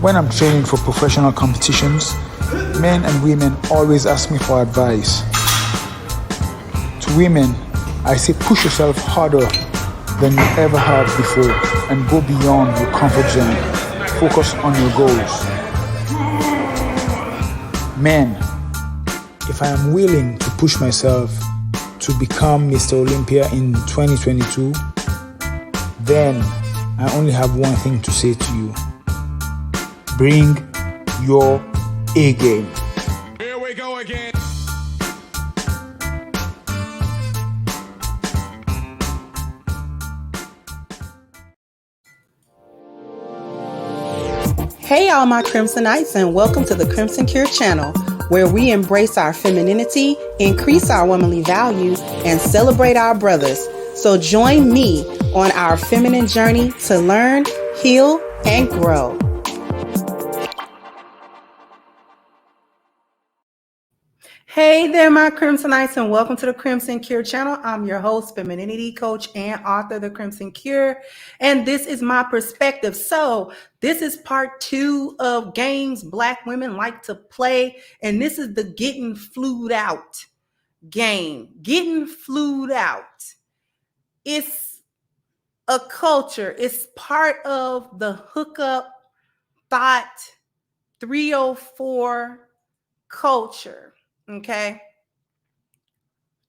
When I'm training for professional competitions, men and women always ask me for advice. To women, I say push yourself harder than you ever have before and go beyond your comfort zone. Focus on your goals. Men, if I am willing to push myself to become Mr. Olympia in 2022, then I only have one thing to say to you. Bring your A game. Here we go again. Hey all my Crimsonites, and welcome to the Crimson Cure channel, where we embrace our femininity, increase our womanly values, and celebrate our brothers. So join me on our feminine journey to learn, heal, and grow. Hey there, my Crimsonites, and welcome to the Crimson Cure channel. I'm your host, femininity coach, and author of the Crimson Cure, and this is my perspective. So this is part 2 of games Black women like to play, and this is the getting flued out game. Getting flued out. It's a culture. It's part of the hookup thought 304 culture. Okay.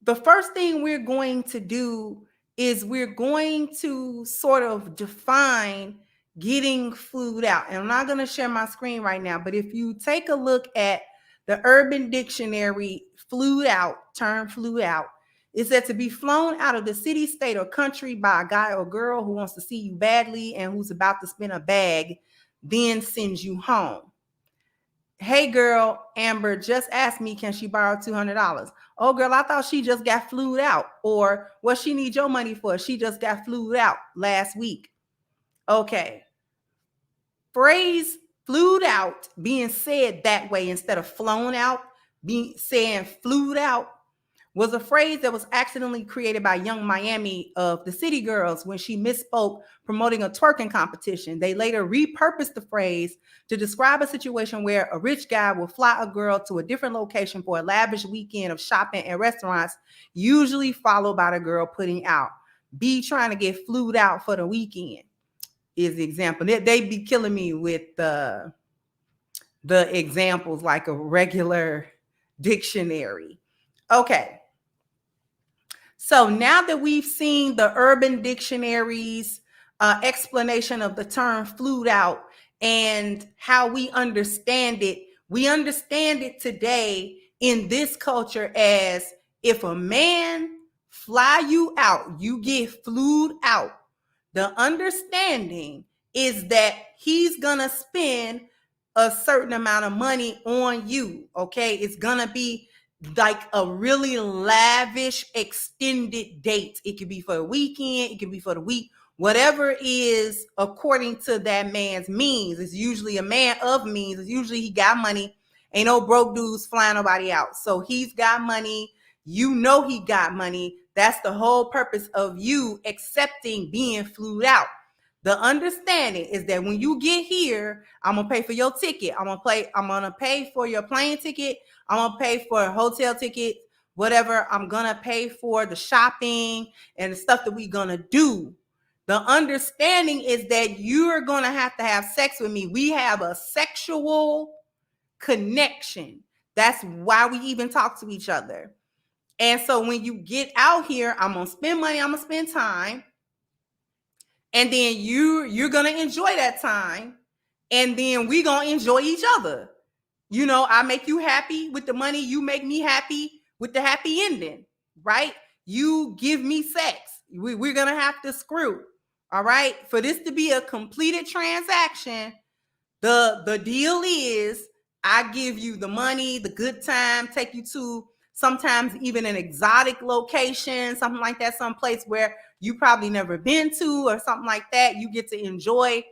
The first thing we're going to do is we're going to sort of define getting flued out. And I'm not going to share my screen right now, but if you take a look at the Urban Dictionary, flued out, term flued out, is that to be flown out of the city, state, or country by a guy or girl who wants to see you badly and who's about to spin a bag, then sends you home. Hey girl, Amber just asked me, can she borrow $200? Oh girl, I thought she just got flued out. Or what she need your money for? She just got flued out last week. Okay. Phrase flued out being said that way instead of flown out, being saying flued out, was a phrase that was accidentally created by Young Miami of the City Girls when she misspoke promoting a twerking competition. They later repurposed the phrase to describe a situation where a rich guy will fly a girl to a different location for a lavish weekend of shopping and restaurants, usually followed by the girl putting out. Be trying to get flued out for the weekend is the example. They be killing me with the examples like a regular dictionary. Okay. So now that we've seen the Urban Dictionary's explanation of the term flued out and how we understand it today in this culture as if a man fly you out, you get flued out. The understanding is that he's gonna spend a certain amount of money on you, okay? It's gonna be like a really lavish extended date. It could be for a weekend, it could be for the week, whatever is according to that man's means. It's usually a man of means. It's usually he got money. Ain't no broke dudes flying nobody out. So he's got money. You know he got money. That's the whole purpose of you accepting being flued out. The understanding is that when you get here, I'm gonna pay for your ticket. I'm gonna pay for your plane ticket. I'm gonna pay for a hotel ticket, whatever. I'm gonna pay for the shopping and the stuff that we're gonna do. The understanding is that you're gonna have to have sex with me. We have a sexual connection. That's why we even talk to each other. And so when you get out here, I'm gonna spend money, I'm gonna spend time. And then you're gonna enjoy that time, and then we gonna enjoy each other. You know, I make you happy with the money, you make me happy with the happy ending, right? You give me sex. We're gonna have to screw. All right. For this to be a completed transaction, the deal is I give you the money, the good time, take you to sometimes even an exotic location, something like that, someplace where you probably never been to or something like that. You get to enjoy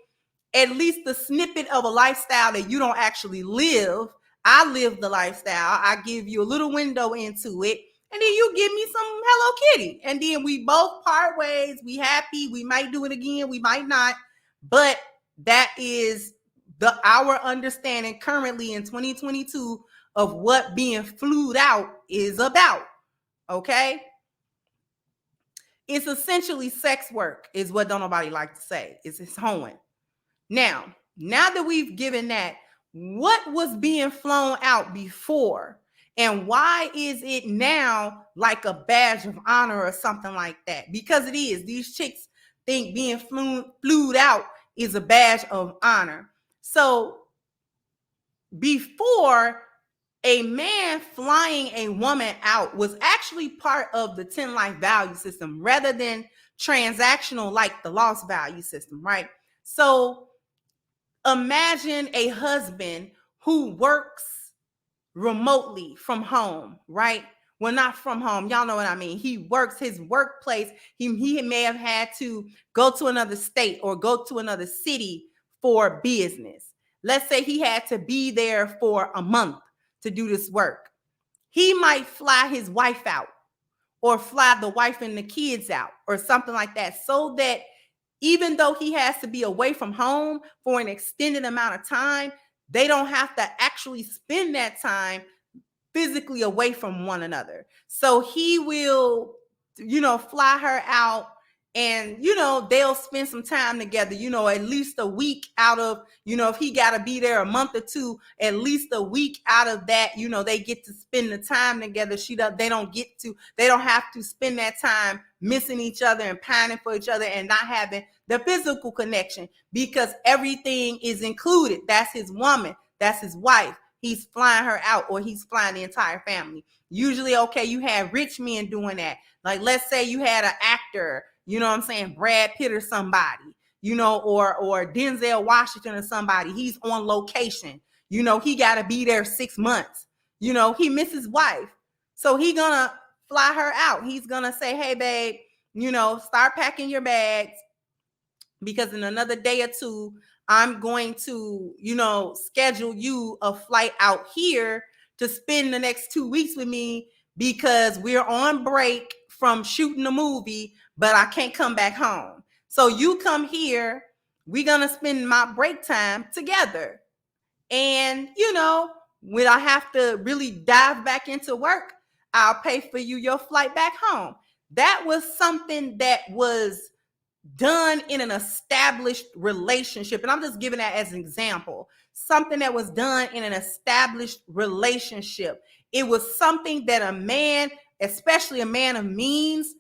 at least the snippet of a lifestyle that you don't actually live. I live the lifestyle. I give you a little window into it, and then you give me some Hello Kitty. And then we both part ways. We happy. We might do it again. We might not. But that is our understanding currently in 2022 of what being flued out is about. Okay? It's essentially sex work, is what don't nobody like to say. It's hoeing. Now that we've given that, what was being flown out before? And why is it now like a badge of honor or something like that? Because it is. These chicks think being flued out is a badge of honor. So before, a man flying a woman out was actually part of the 10 life value system rather than transactional like the lost value system, right? So imagine a husband who works remotely from home, right? Well, not from home. Y'all know what I mean. He works his workplace. He may have had to go to another state or go to another city for business. Let's say he had to be there for a month to do this work. He might fly his wife out or fly the wife and the kids out or something like that, so that even though he has to be away from home for an extended amount of time, they don't have to actually spend that time physically away from one another. So he will, fly her out, and, they'll spend some time together, at least a week out of, if he got to be there a month or two, at least a week out of that, they get to spend the time together. They don't have to spend that time missing each other and pining for each other and not having the physical connection, because everything is included. That's his woman. That's his wife. He's flying her out, or he's flying the entire family. Usually, okay, you have rich men doing that. Like, let's say you had an actor, Brad Pitt or somebody, or Denzel Washington or somebody. He's on location. He got to be there 6 months. He misses his wife. So he gonna fly her out. He's gonna say, hey, babe, start packing your bags, because in another day or two, I'm going to, schedule you a flight out here to spend the next 2 weeks with me, because we're on break from shooting a movie, but I can't come back home. So you come here, we're going to spend my break time together. And, when I have to really dive back into work, I'll pay for you your flight back home. That was something that was done in an established relationship. And I'm just giving that as an example. Something that was done in an established relationship. It was something that a man, especially a man of means,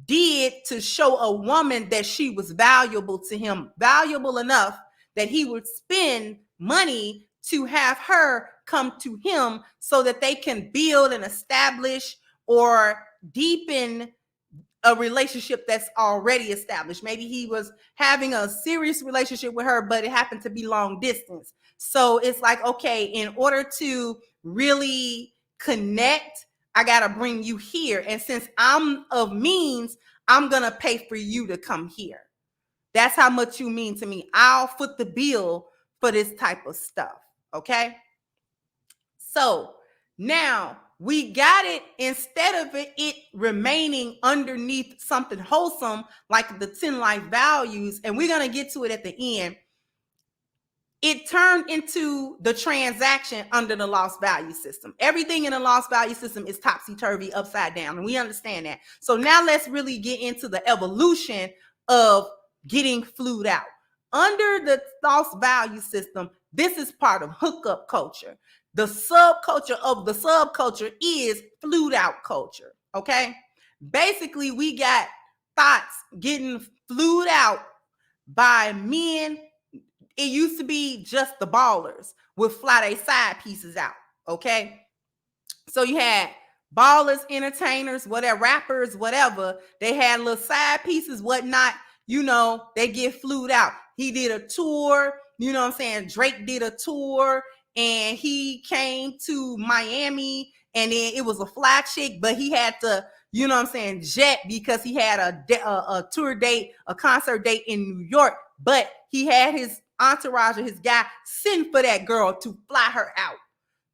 did to show a woman that she was valuable to him, valuable enough that he would spend money to have her come to him so that they can build and establish or deepen a relationship that's already established. Maybe he was having a serious relationship with her, but it happened to be long distance. So it's like, okay, in order to really connect, I got to bring you here. And since I'm of means, I'm going to pay for you to come here. That's how much you mean to me. I'll foot the bill for this type of stuff. Okay. So now we got it, instead of it remaining underneath something wholesome like the 10 life values, and we're going to get to it at the end. It turned into the transaction under the lost value system. Everything in the lost value system is topsy-turvy, upside down, and we understand that. So now let's really get into the evolution of getting flued out. Under the lost value system, this is part of hookup culture. The subculture of the subculture is flued out culture, okay? Basically, we got thoughts getting flued out by men. It used to be just the ballers would fly their side pieces out, okay? So you had ballers, entertainers, whatever, rappers, whatever. They had little side pieces, whatnot, they get flued out. He did a tour, Drake did a tour, and he came to Miami, and then it was a fly chick, but he had to, jet, because he had a tour date, a concert date in New York, but he had his entourage or his guy send for that girl to fly her out.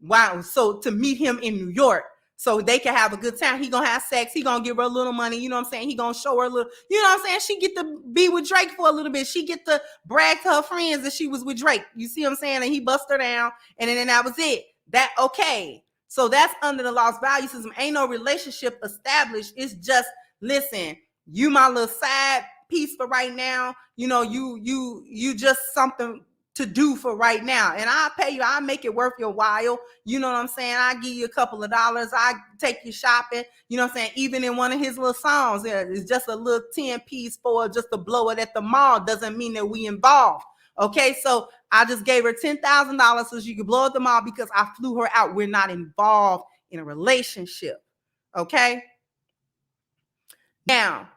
Wow. So to meet him in New York. so they can have a good time. He gonna have sex. He gonna give her a little money. You know what I'm saying? He gonna show her a little, you know what I'm saying? She get to be with Drake for a little bit. She get to brag to her friends that she was with Drake. You see what I'm saying? And he bust her down, and then that was it. That okay. So that's under the lost value system. Ain't no relationship established. It's just, listen, you my little side piece for right now. You know, you just something to do for right now, and I'll pay you. I'll make it worth your while. You know what I'm saying? I give you a couple of dollars. I take you shopping. You know what I'm saying? Even in one of his little songs, it's just a little 10-piece for just to blow it at the mall. Doesn't mean that we involved. Okay, so I just gave her $10,000 so she could blow at the mall because I flew her out. We're not involved in a relationship. Okay. Now,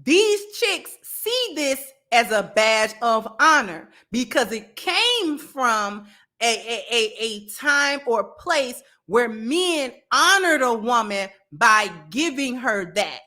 these chicks see this as a badge of honor because it came from a time or place where men honored a woman by giving her that.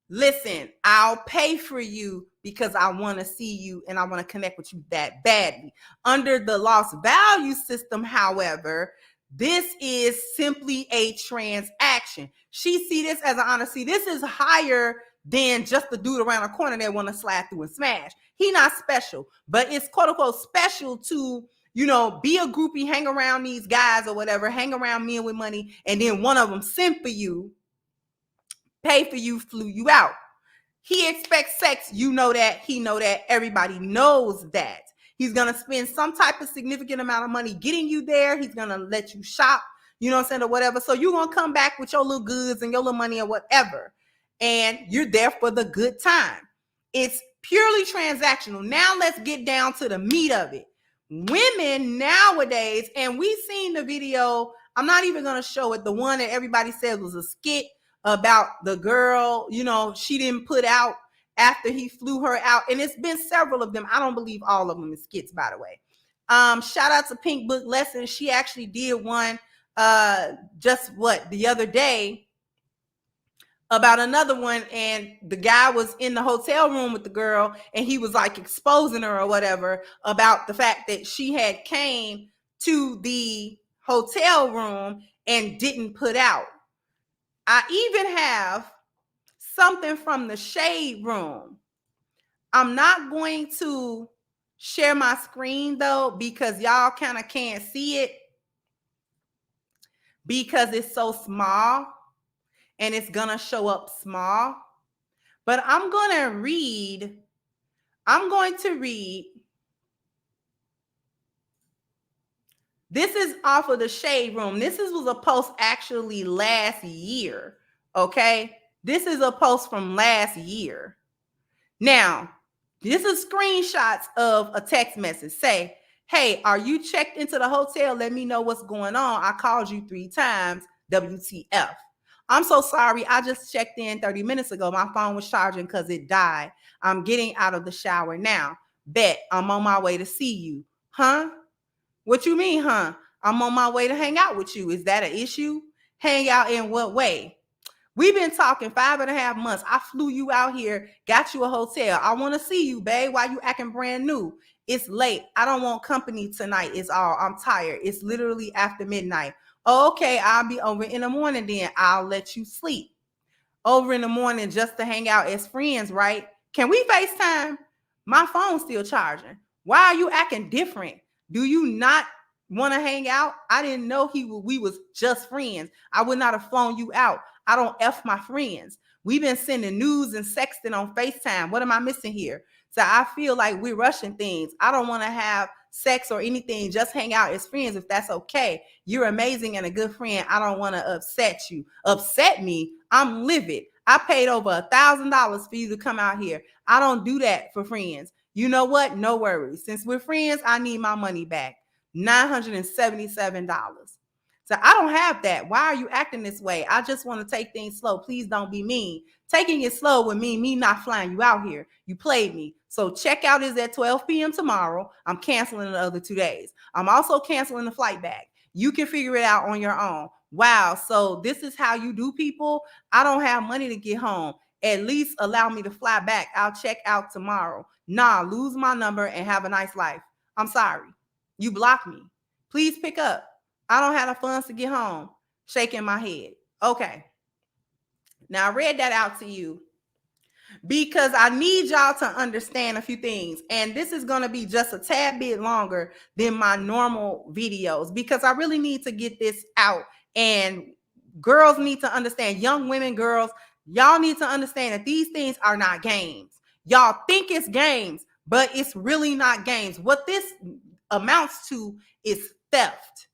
Listen, I'll pay for you because I want to see you and I want to connect with you that badly. Under the lost value system, however, this is simply a transaction. She see this as an honor. See, this is higher than just the dude around the corner that want to slide through and smash. He not special, but it's quote unquote special to, you know, be a groupie, hang around these guys or whatever, hang around men with money, and then one of them send for you, pay for you, flew you out. He expects sex. You know that. He know that. Everybody knows that. He's going to spend some type of significant amount of money getting you there. He's going to let you shop, you know what I'm saying, or whatever. So you're going to come back with your little goods and your little money or whatever. And you're there for the good time. It's purely transactional. Now let's get down to the meat of it. Women nowadays, and we've seen the video, I'm not even going to show it, the one that everybody said was a skit about the girl, you know, she didn't put out after he flew her out. And it's been several of them. I don't believe all of them is skits, by the way. Shout out to Pink Book Lessons. She actually did one just the other day about another one, and the guy was in the hotel room with the girl, and he was like exposing her or whatever about the fact that she had came to the hotel room and didn't put out. I even have something from the shade room. I'm not going to share my screen though, because y'all kind of can't see it because it's so small and it's going to show up small. But I'm going to read. This is off of the shade room. This was a post actually last year. Okay. This is a post from last year. Now, this is screenshots of a text message. Say, hey, are you checked into the hotel? Let me know what's going on. I called you 3 times. WTF. I'm so sorry. I just checked in 30 minutes ago. My phone was charging because it died. I'm getting out of the shower now. Bet I'm on my way to see you. Huh? What you mean, huh? I'm on my way to hang out with you. Is that an issue? Hang out in what way? We've been talking 5.5 months. I flew you out here, got you a hotel. I want to see you, babe. Why you acting brand new? It's late. I don't want company tonight. It's all. I'm tired. It's literally after midnight. Oh, okay, I'll be over in the morning then. I'll let you sleep. Over in the morning just to hang out as friends, right? Can we FaceTime? My phone's still charging. Why are you acting different? Do you not want to hang out? I didn't know we was just friends. I would not have flown you out. I don't F my friends. We've been sending news and sexting on FaceTime. What am I missing here? So I feel like we're rushing things. I don't want to have sex or anything. Just hang out as friends if that's okay. You're amazing and a good friend. I don't want to upset you. Upset me? I'm livid. I paid over $1,000 for you to come out here. I don't do that for friends. You know what? No worries. Since we're friends, I need my money back. $977. So I don't have that. Why are you acting this way? I just want to take things slow. Please don't be mean. Taking it slow would mean me not flying you out here. You played me. So checkout is at 12 p.m. tomorrow. I'm canceling the other 2 days. I'm also canceling the flight back. You can figure it out on your own. Wow. So this is how you do people. I don't have money to get home. At least allow me to fly back. I'll check out tomorrow. Nah, lose my number and have a nice life. I'm sorry. You blocked me. Please pick up. I don't have the funds to get home. Shaking my head. Okay. Now I read that out to you because I need y'all to understand a few things. And this is going to be just a tad bit longer than my normal videos because I really need to get this out. And girls need to understand, young women, girls, y'all need to understand that these things are not games. Y'all think it's games, but it's really not games. What this amounts to is theft.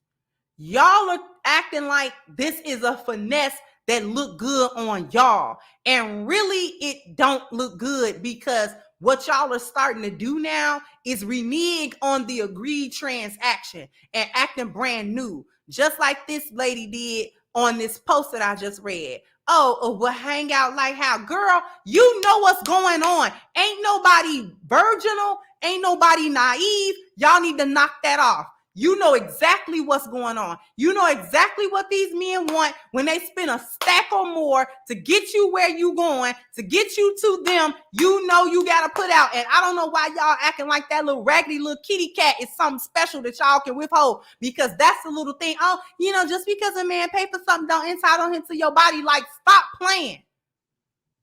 Y'all are acting like this is a finesse that look good on y'all. And really it don't look good because what y'all are starting to do now is renege on the agreed transaction and acting brand new. Just like this lady did on this post that I just read. Oh, we'll hang out like how? Girl, you know what's going on. Ain't nobody virginal. Ain't nobody naive. Y'all need to knock that off. You know exactly what's going on. You know exactly what these men want when they spend a stack or more to get you where you going, to get you to them. You know you got to put out. And I don't know why y'all acting like that little raggedy little kitty cat is something special that y'all can withhold, because that's the little thing. Oh, you know, just because a man pay for something don't entitle him to your body. Like, stop playing.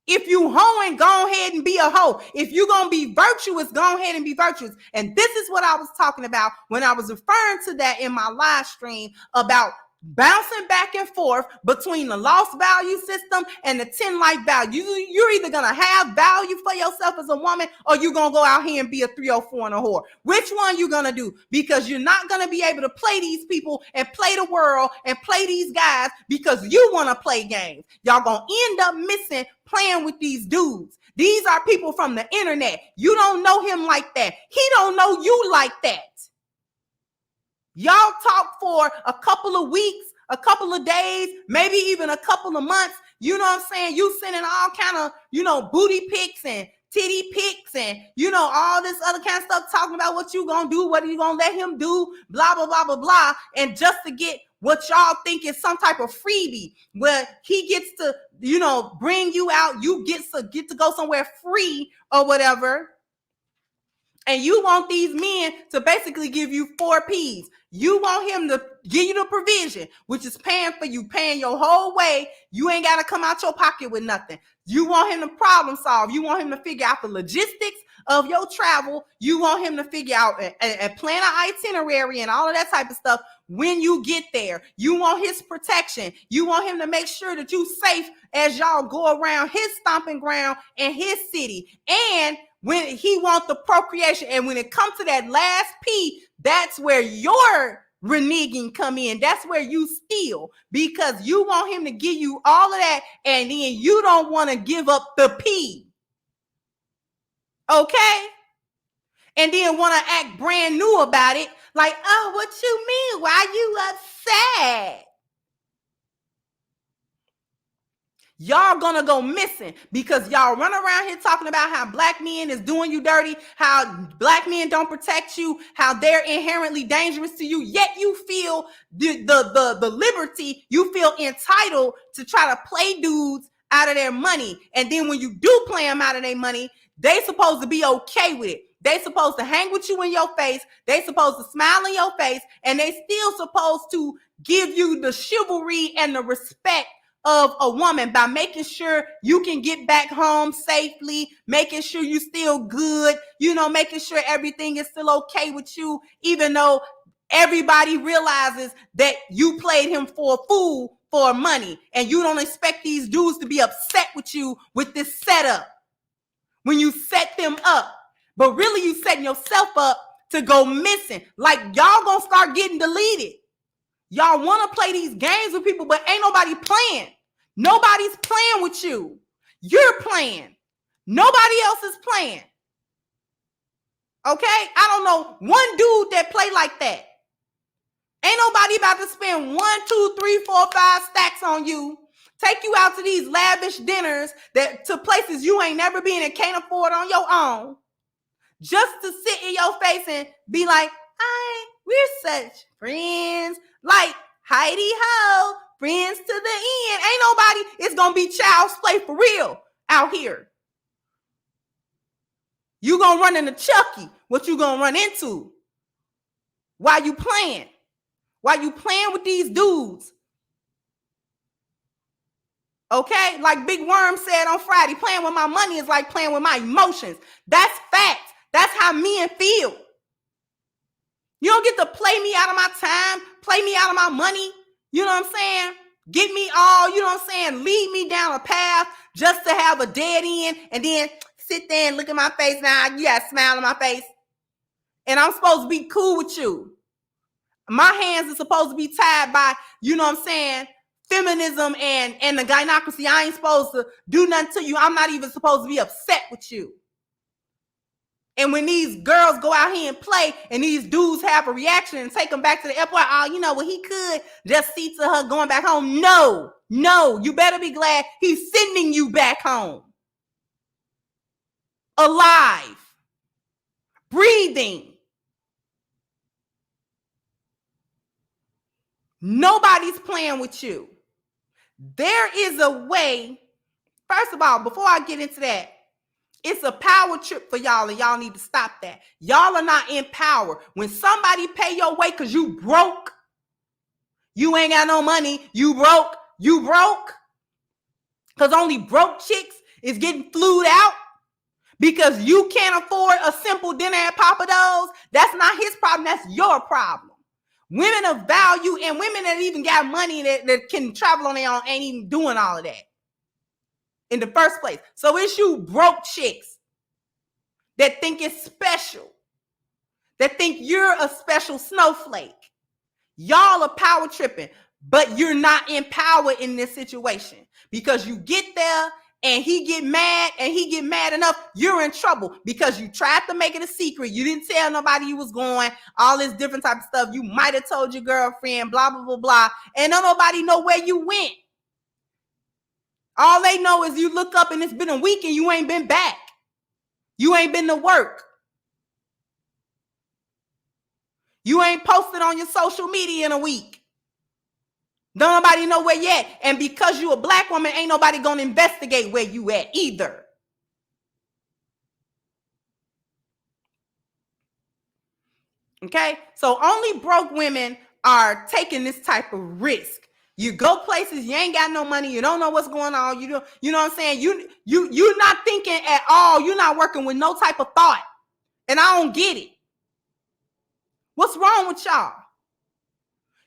If you hoeing, go ahead and be a hoe. If you're going to be virtuous, go ahead and be virtuous. And this is what I was talking about when I was referring to that in my live stream about bouncing back and forth between the lost value system and the 10 life value. You're either going to have value for yourself as a woman, or you're going to go out here and be a 304 and a whore. Which one you going to do? Because you're not going to be able to play these people and play the world and play these guys because you want to play games. Y'all going to end up missing playing with these dudes. These are people from the internet. You don't know him like that. He don't know you like that. Y'all talk for a couple of weeks, a couple of days, maybe even a couple of months. You know what I'm saying? You sending all kind of, booty pics and titty pics and, all this other kind of stuff, talking about what you gonna do, what you gonna let him do, blah, blah, blah, blah, blah. And just to get what y'all think is some type of freebie where he gets to, bring you out, you get to go somewhere free or whatever. And you want these men to basically give you 4 P's. You want him to give you the provision, which is paying for you, paying your whole way. You ain't got to come out your pocket with nothing. You want him to problem solve. You want him to figure out the logistics of your travel. You want him to figure out and plan an itinerary and all of that type of stuff when you get there. You want his protection. You want him to make sure that you safe as y'all go around his stomping ground and his city. And when he wants the procreation, and when it comes to that last P, that's where your reneging come in. That's where you steal, because you want him to give you all of that, and then you don't want to give up the P. Okay? And then want to act brand new about it. Like, oh, what you mean? Why you upset? Y'all gonna go missing because y'all run around here talking about how black men is doing you dirty, how black men don't protect you, how they're inherently dangerous to you, yet you feel the liberty, you feel entitled to try to play dudes out of their money. And then when you do play them out of their money, they supposed to be okay with it. They supposed to hang with you in your face. They supposed to smile in your face, and they still supposed to give you the chivalry and the respect of a woman by making sure you can get back home safely, making sure you still good, making sure everything is still okay with you, even though everybody realizes that you played him for a fool for money, and you don't expect these dudes to be upset with you with this setup when you set them up. But really you setting yourself up to go missing. Like, y'all gonna start getting deleted. Y'all want to play these games with people, but ain't nobody playing. Nobody's playing with you. You're playing. Nobody else is playing. Okay? I don't know one dude that play like that. Ain't nobody about to spend 1, 2, 3, 4, 5 stacks on you. Take you out to these lavish dinners to places you ain't never been and can't afford on your own. Just to sit in your face and be like, hi, we're such friends. Like, Heidi ho, friends to the end. Ain't nobody is going to be child's play for real out here. You going to run into Chucky. What you going to run into? While you playing? While you playing with these dudes? Okay, like Big Worm said on Friday, playing with my money is like playing with my emotions. That's fact. That's how men feel. You don't get to play me out of my time, play me out of my money. You know what I'm saying? Get me all, you know what I'm saying? Lead me down a path just to have a dead end and then sit there and look at my face. Now you got a smile on my face. And I'm supposed to be cool with you. My hands are supposed to be tied by, you know what I'm saying, feminism and the gynocracy. I ain't supposed to do nothing to you. I'm not even supposed to be upset with you. And when these girls go out here and play and these dudes have a reaction and take them back to the airport, oh, you know, well, he could just see to her going back home. No, you better be glad he's sending you back home. Alive. Breathing. Nobody's playing with you. There is a way. First of all, before I get into that, it's a power trip for y'all, and y'all need to stop that. Y'all are not in power. When somebody pay your way because you broke, you ain't got no money, you broke, because only broke chicks is getting flued out because you can't afford a simple dinner at Papa Do's. That's not his problem. That's your problem. Women of value and women that even got money that can travel on their own ain't even doing all of that in the first place. So it's you broke chicks that think it's special, that think you're a special snowflake. Y'all are power tripping, but you're not in power in this situation because you get there and he get mad enough, you're in trouble because you tried to make it a secret. You didn't tell nobody you was going, all this different type of stuff. You might have told your girlfriend, blah, blah, blah, blah, and don't nobody know where you went. All they know is you look up and it's been a week and you ain't been back. You ain't been to work. You ain't posted on your social media in a week. Don't nobody know where you at. And because you a black woman, ain't nobody gonna investigate where you at either. Okay? So only broke women are taking this type of risk. You go places, you ain't got no money, you don't know what's going on, you know what I'm saying? You're not thinking at all, you're not working with no type of thought. And I don't get it. What's wrong with y'all?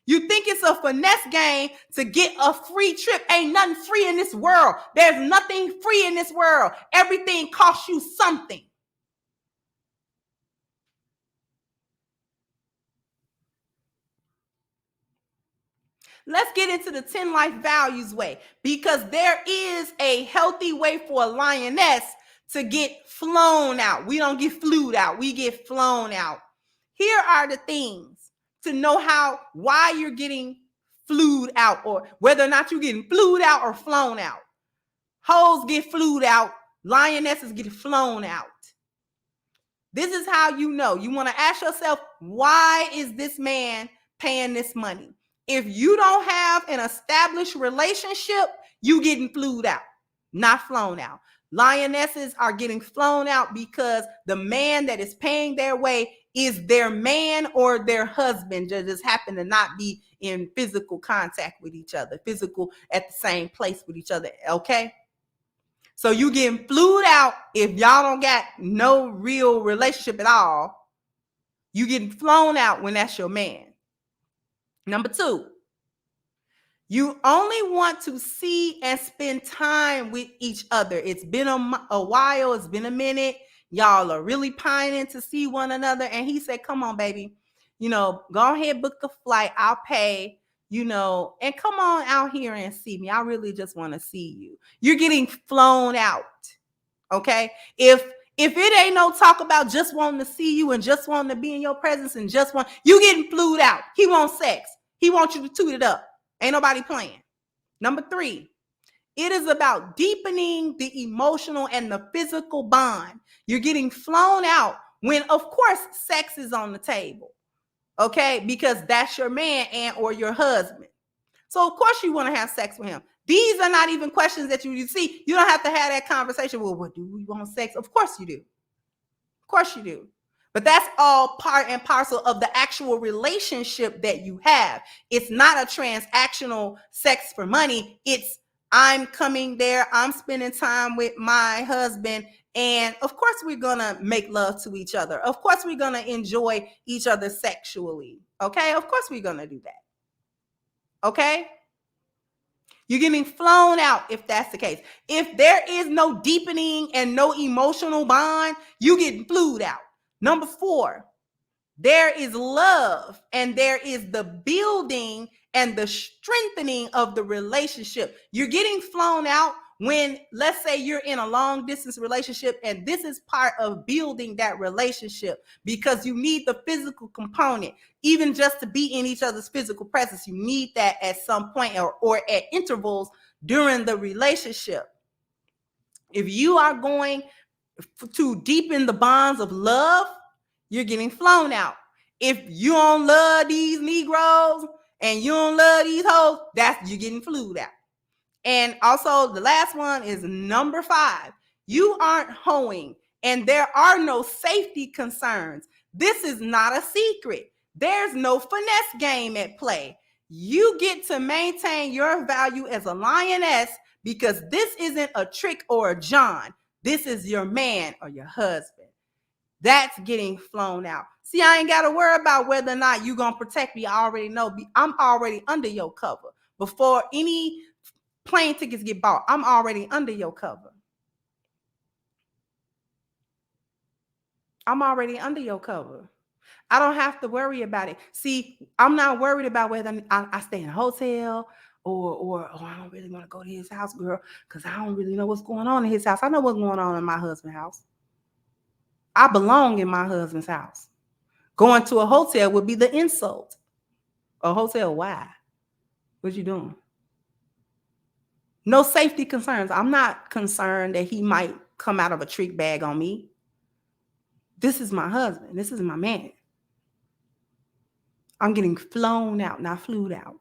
You think it's a finesse game to get a free trip. Ain't nothing free in this world. There's nothing free in this world. Everything costs you something. Let's get into the 10 life values way, because there is a healthy way for a lioness to get flown out. We don't get flued out. We get flown out. Here are the things to know why you're getting flued out, or whether or not you're getting flued out or flown out. Hoes get flued out. Lionesses get flown out. This is how you know. You want to ask yourself, why is this man paying this money? If you don't have an established relationship, you getting flued out, not flown out. Lionesses are getting flown out because the man that is paying their way is their man or their husband, just happen to not be in physical contact with each other, physical at the same place with each other, okay? So you getting flued out if y'all don't got no real relationship at all. You getting flown out when that's your man. Number 2, you only want to see and spend time with each other. It's been a while. It's been a minute. Y'all are really pining to see one another. And he said, come on, baby, go ahead, book a flight. I'll pay, and come on out here and see me. I really just want to see you. You're getting flown out. Okay. If it ain't no talk about just wanting to see you and just wanting to be in your presence and you getting flued out. He wants sex. He wants you to toot it up. Ain't nobody playing. Number 3, it is about deepening the emotional and the physical bond. You're getting flown out when, of course, sex is on the table, okay? Because that's your man and or your husband. So, of course, you want to have sex with him. These are not even questions that you see. You don't have to have that conversation. Well, what do we want sex? Of course you do. Of course you do. But that's all part and parcel of the actual relationship that you have. It's not a transactional sex for money. It's I'm coming there, I'm spending time with my husband, and of course we're gonna make love to each other. Of course we're gonna enjoy each other sexually. Okay, of course we're gonna do that. Okay, you're getting flown out if that's the case. If there is no deepening and no emotional bond, you get flued out. Number 4, there is love and there is the building and the strengthening of the relationship. You're getting flown out when, let's say, you're in a long distance relationship, and this is part of building that relationship, because you need the physical component, even just to be in each other's physical presence. You need that at some point or at intervals during the relationship. If you are going to deepen the bonds of love, you're getting flown out. If you don't love these Negroes and you don't love these hoes, you're getting flued out. And also the last one is number 5. You aren't hoeing and there are no safety concerns. This is not a secret. There's no finesse game at play. You get to maintain your value as a lioness because this isn't a trick or a John. This is your man or your husband. That's getting flown out. See, I ain't got to worry about whether or not you're going to protect me. I already know. I'm already under your cover. Before any plane tickets get bought, I'm already under your cover. I'm already under your cover. I don't have to worry about it. See, I'm not worried about whether I stay in a hotel or I don't really want to go to his house, girl, because I don't really know what's going on in his house. I know what's going on in my husband's house. I belong in my husband's house. Going to a hotel would be the insult. A hotel, why? What you doing? No safety concerns. I'm not concerned that he might come out of a trick bag on me. This is my husband. This is my man. I'm getting flown out, not flued out.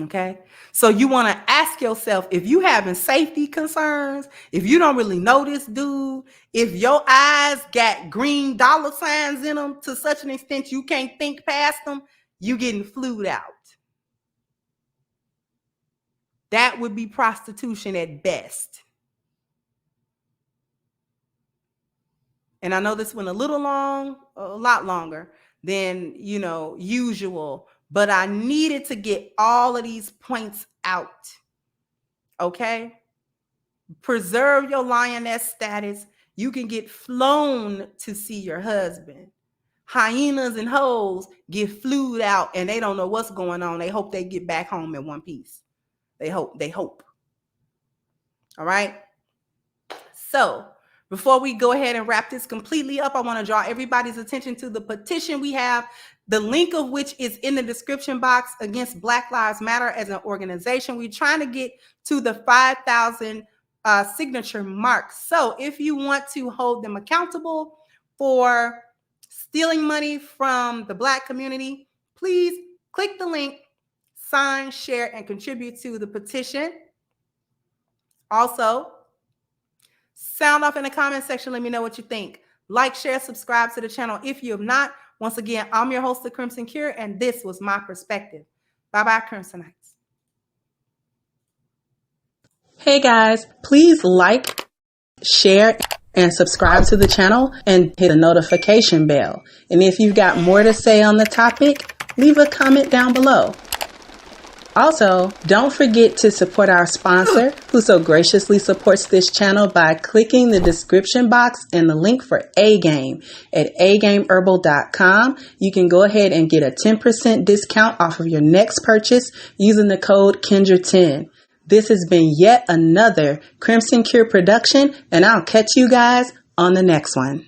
Okay, so you want to ask yourself, if you having safety concerns, if you don't really know this dude, if your eyes got green dollar signs in them to such an extent you can't think past them, you getting flued out. That would be prostitution at best. And I know this went a little long, a lot longer than, usual, but I needed to get all of these points out. Okay? Preserve your lioness status. You can get flown to see your husband. Hyenas and hoes get flued out and they don't know what's going on. They hope they get back home in one piece. They hope. All right? So, before we go ahead and wrap this completely up, I want to draw everybody's attention to the petition we have, the link of which is in the description box, against Black Lives Matter as an organization. We're trying to get to the 5,000 signature mark. So if you want to hold them accountable for stealing money from the Black community, please click the link, sign, share, and contribute to the petition. Also, sound off in the comment section. Let me know what you think. Like, share, subscribe to the channel if you have not. Once again, I'm your host, The Crimson Cure, and this was my perspective. Bye-bye, Crimsonites. Hey, guys. Please like, share, and subscribe to the channel and hit the notification bell. And if you've got more to say on the topic, leave a comment down below. Also, don't forget to support our sponsor, who so graciously supports this channel by clicking the description box and the link for A-Game at agameherbal.com. You can go ahead and get a 10% discount off of your next purchase using the code Kendra10. This has been yet another Crimson Cure production, and I'll catch you guys on the next one.